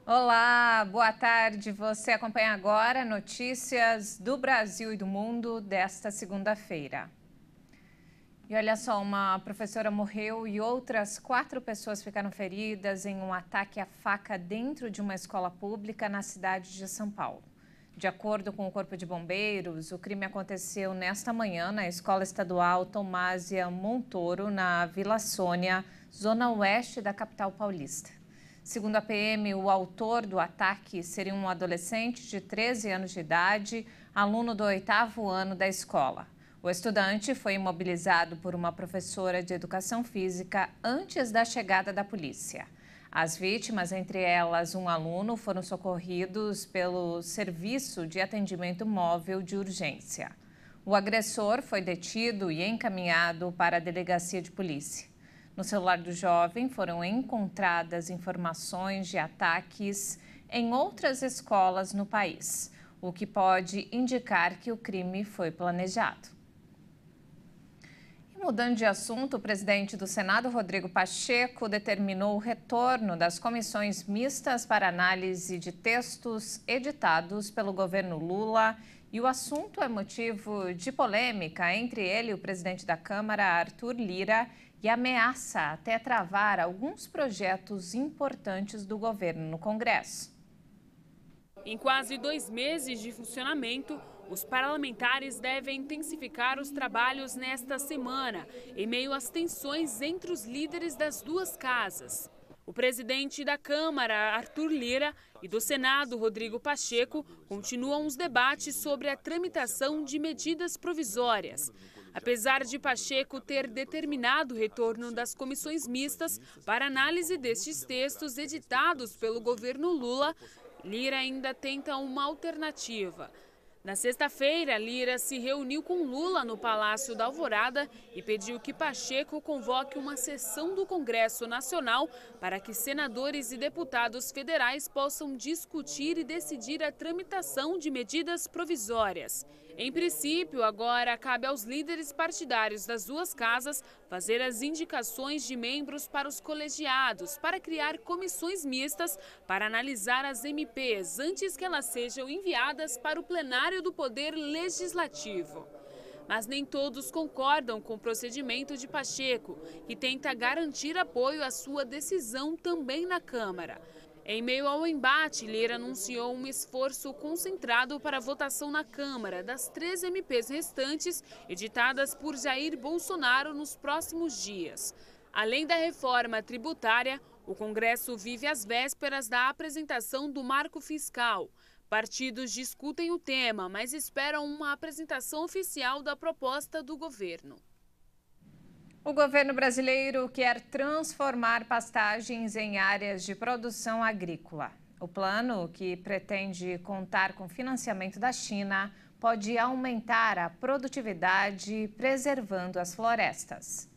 Olá, boa tarde. Você acompanha agora notícias do Brasil e do mundo desta segunda-feira. E olha só, uma professora morreu e outras 4 pessoas ficaram feridas em um ataque à faca dentro de uma escola pública na cidade de São Paulo. De acordo com o Corpo de Bombeiros, o crime aconteceu nesta manhã na Escola Estadual Tomásia Montoro, na Vila Sônia, zona oeste da capital paulista. Segundo a PM, o autor do ataque seria um adolescente de 13 anos de idade, aluno do 8º ano da escola. O estudante foi imobilizado por uma professora de educação física antes da chegada da polícia. As vítimas, entre elas um aluno, foram socorridos pelo Serviço de Atendimento Móvel de Urgência. O agressor foi detido e encaminhado para a delegacia de polícia. No celular do jovem foram encontradas informações de ataques em outras escolas no país, o que pode indicar que o crime foi planejado. E mudando de assunto, o presidente do Senado, Rodrigo Pacheco, determinou o retorno das comissões mistas para análise de textos editados pelo governo Lula. E o assunto é motivo de polêmica entre ele e o presidente da Câmara, Arthur Lira, e ameaça até travar alguns projetos importantes do governo no Congresso. Em quase 2 meses de funcionamento, os parlamentares devem intensificar os trabalhos nesta semana, em meio às tensões entre os líderes das duas casas. O presidente da Câmara, Arthur Lira, e do Senado, Rodrigo Pacheco, continuam os debates sobre a tramitação de medidas provisórias. Apesar de Pacheco ter determinado o retorno das comissões mistas para análise destes textos editados pelo governo Lula, Lira ainda tenta uma alternativa. Na sexta-feira, Lira se reuniu com Lula no Palácio da Alvorada e pediu que Pacheco convoque uma sessão do Congresso Nacional para que senadores e deputados federais possam discutir e decidir a tramitação de medidas provisórias. Em princípio, agora cabe aos líderes partidários das duas casas fazer as indicações de membros para os colegiados, para criar comissões mistas para analisar as MPs antes que elas sejam enviadas para o plenário do Poder Legislativo. Mas nem todos concordam com o procedimento de Pacheco, que tenta garantir apoio à sua decisão também na Câmara. Em meio ao embate, Lira anunciou um esforço concentrado para a votação na Câmara das 3 MPs restantes, editadas por Jair Bolsonaro nos próximos dias. Além da reforma tributária, o Congresso vive às vésperas da apresentação do marco fiscal. Partidos discutem o tema, mas esperam uma apresentação oficial da proposta do governo. O governo brasileiro quer transformar pastagens em áreas de produção agrícola. O plano, que pretende contar com financiamento da China, pode aumentar a produtividade, preservando as florestas.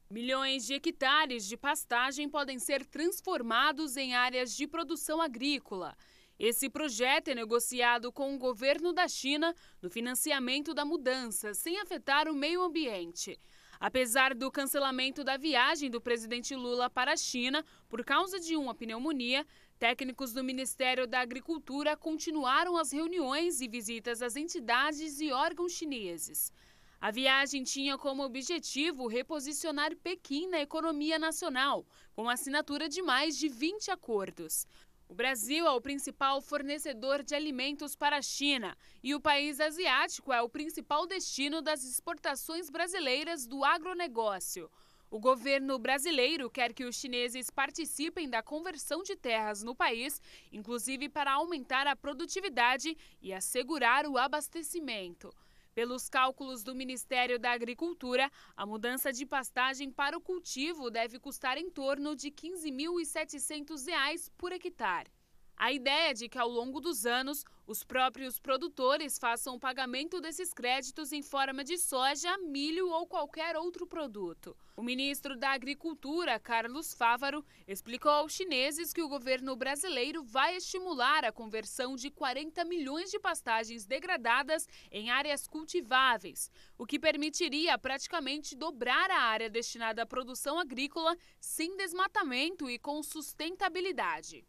Milhões de hectares de pastagem podem ser transformados em áreas de produção agrícola. Esse projeto é negociado com o governo da China no financiamento da mudança, sem afetar o meio ambiente. Apesar do cancelamento da viagem do presidente Lula para a China por causa de uma pneumonia, técnicos do Ministério da Agricultura continuaram as reuniões e visitas às entidades e órgãos chineses. A viagem tinha como objetivo reposicionar Pequim na economia nacional, com a assinatura de mais de 20 acordos. O Brasil é o principal fornecedor de alimentos para a China e o país asiático é o principal destino das exportações brasileiras do agronegócio. O governo brasileiro quer que os chineses participem da conversão de terras no país, inclusive para aumentar a produtividade e assegurar o abastecimento. Pelos cálculos do Ministério da Agricultura, a mudança de pastagem para o cultivo deve custar em torno de R$ 15.700 por hectare. A ideia é de que, ao longo dos anos, os próprios produtores façam o pagamento desses créditos em forma de soja, milho ou qualquer outro produto. O ministro da Agricultura, Carlos Fávaro, explicou aos chineses que o governo brasileiro vai estimular a conversão de 40 milhões de pastagens degradadas em áreas cultiváveis, o que permitiria praticamente dobrar a área destinada à produção agrícola sem desmatamento e com sustentabilidade.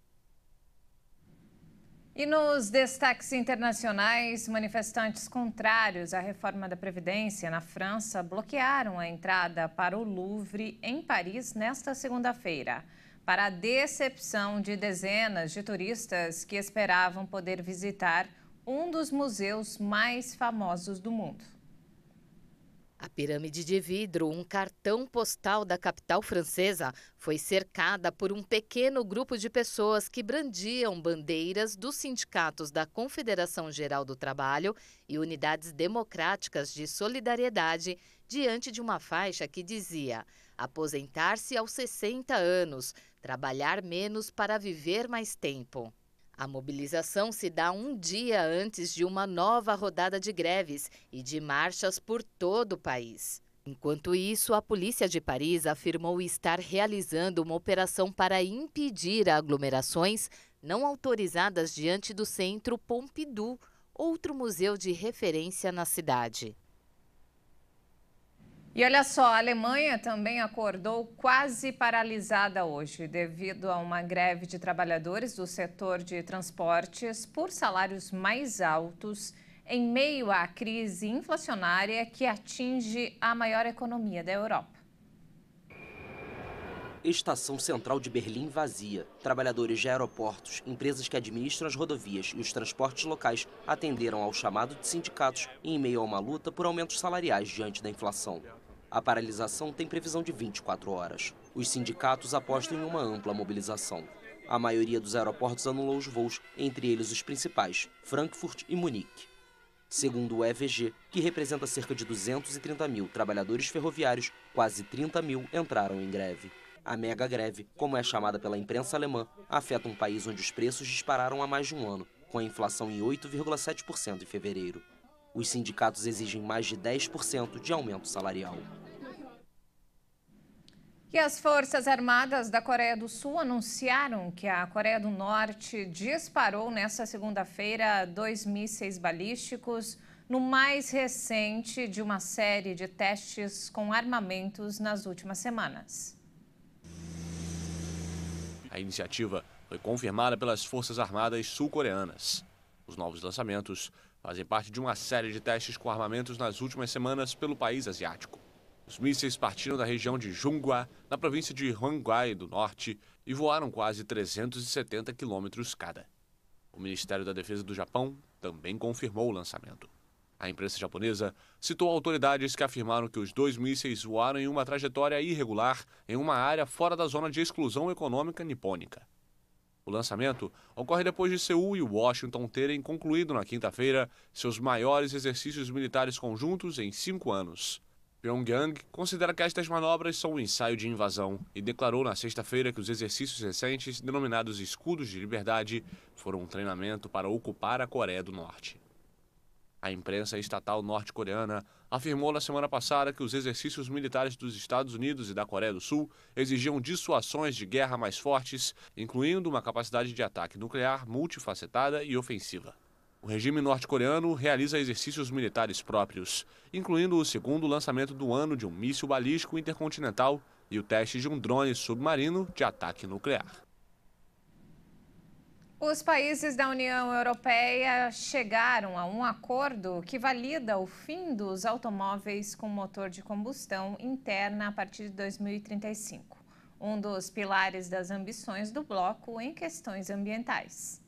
E nos destaques internacionais, manifestantes contrários à reforma da Previdência na França bloquearam a entrada para o Louvre, em Paris, nesta segunda-feira, para a decepção de dezenas de turistas que esperavam poder visitar um dos museus mais famosos do mundo. A pirâmide de vidro, um cartão postal da capital francesa, foi cercada por um pequeno grupo de pessoas que brandiam bandeiras dos sindicatos da Confederação Geral do Trabalho e unidades democráticas de solidariedade diante de uma faixa que dizia: aposentar-se aos 60 anos, trabalhar menos para viver mais tempo. A mobilização se dá um dia antes de uma nova rodada de greves e de marchas por todo o país. Enquanto isso, a polícia de Paris afirmou estar realizando uma operação para impedir aglomerações não autorizadas diante do Centro Pompidou, outro museu de referência na cidade. E olha só, a Alemanha também acordou quase paralisada hoje, devido a uma greve de trabalhadores do setor de transportes por salários mais altos, em meio à crise inflacionária que atinge a maior economia da Europa. Estação central de Berlim vazia. Trabalhadores de aeroportos, empresas que administram as rodovias e os transportes locais atenderam ao chamado de sindicatos em meio a uma luta por aumentos salariais diante da inflação. A paralisação tem previsão de 24 horas. Os sindicatos apostam em uma ampla mobilização. A maioria dos aeroportos anulou os voos, entre eles os principais, Frankfurt e Munique. Segundo o EVG, que representa cerca de 230 mil trabalhadores ferroviários, quase 30 mil entraram em greve. A mega greve, como é chamada pela imprensa alemã, afeta um país onde os preços dispararam há mais de um ano, com a inflação em 8,7% em fevereiro. Os sindicatos exigem mais de 10% de aumento salarial. E as Forças Armadas da Coreia do Sul anunciaram que a Coreia do Norte disparou nesta segunda-feira 2 mísseis balísticos, no mais recente de uma série de testes com armamentos nas últimas semanas. A iniciativa foi confirmada pelas Forças Armadas sul-coreanas. Os novos lançamentos fazem parte de uma série de testes com armamentos nas últimas semanas pelo país asiático. Os mísseis partiram da região de Junggwa, na província de Hwanghae do Norte, e voaram quase 370 quilômetros cada. O Ministério da Defesa do Japão também confirmou o lançamento. A imprensa japonesa citou autoridades que afirmaram que os 2 mísseis voaram em uma trajetória irregular em uma área fora da zona de exclusão econômica nipônica. O lançamento ocorre depois de Seul e Washington terem concluído na quinta-feira seus maiores exercícios militares conjuntos em 5 anos. Pyongyang considera que estas manobras são um ensaio de invasão e declarou na sexta-feira que os exercícios recentes, denominados Escudos de Liberdade, foram um treinamento para ocupar a Coreia do Norte. A imprensa estatal norte-coreana afirmou na semana passada que os exercícios militares dos Estados Unidos e da Coreia do Sul exigiam dissuasões de guerra mais fortes, incluindo uma capacidade de ataque nuclear multifacetada e ofensiva. O regime norte-coreano realiza exercícios militares próprios, incluindo o segundo lançamento do ano de um míssil balístico intercontinental e o teste de um drone submarino de ataque nuclear. Os países da União Europeia chegaram a um acordo que valida o fim dos automóveis com motor de combustão interna a partir de 2035, um dos pilares das ambições do bloco em questões ambientais.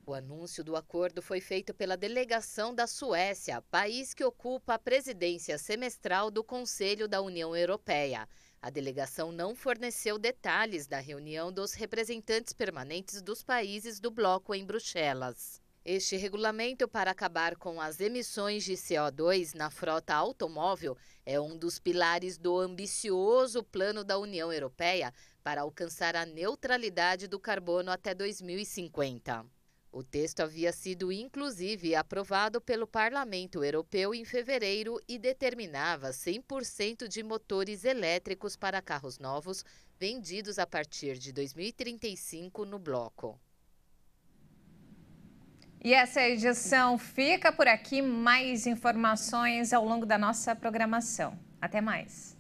O anúncio do acordo foi feito pela delegação da Suécia, país que ocupa a presidência semestral do Conselho da União Europeia. A delegação não forneceu detalhes da reunião dos representantes permanentes dos países do bloco em Bruxelas. Este regulamento para acabar com as emissões de CO2 na frota automóvel é um dos pilares do ambicioso plano da União Europeia para alcançar a neutralidade do carbono até 2050. O texto havia sido, inclusive, aprovado pelo Parlamento Europeu em fevereiro e determinava 100% de motores elétricos para carros novos vendidos a partir de 2035 no bloco. E essa edição fica por aqui. Mais informações ao longo da nossa programação. Até mais.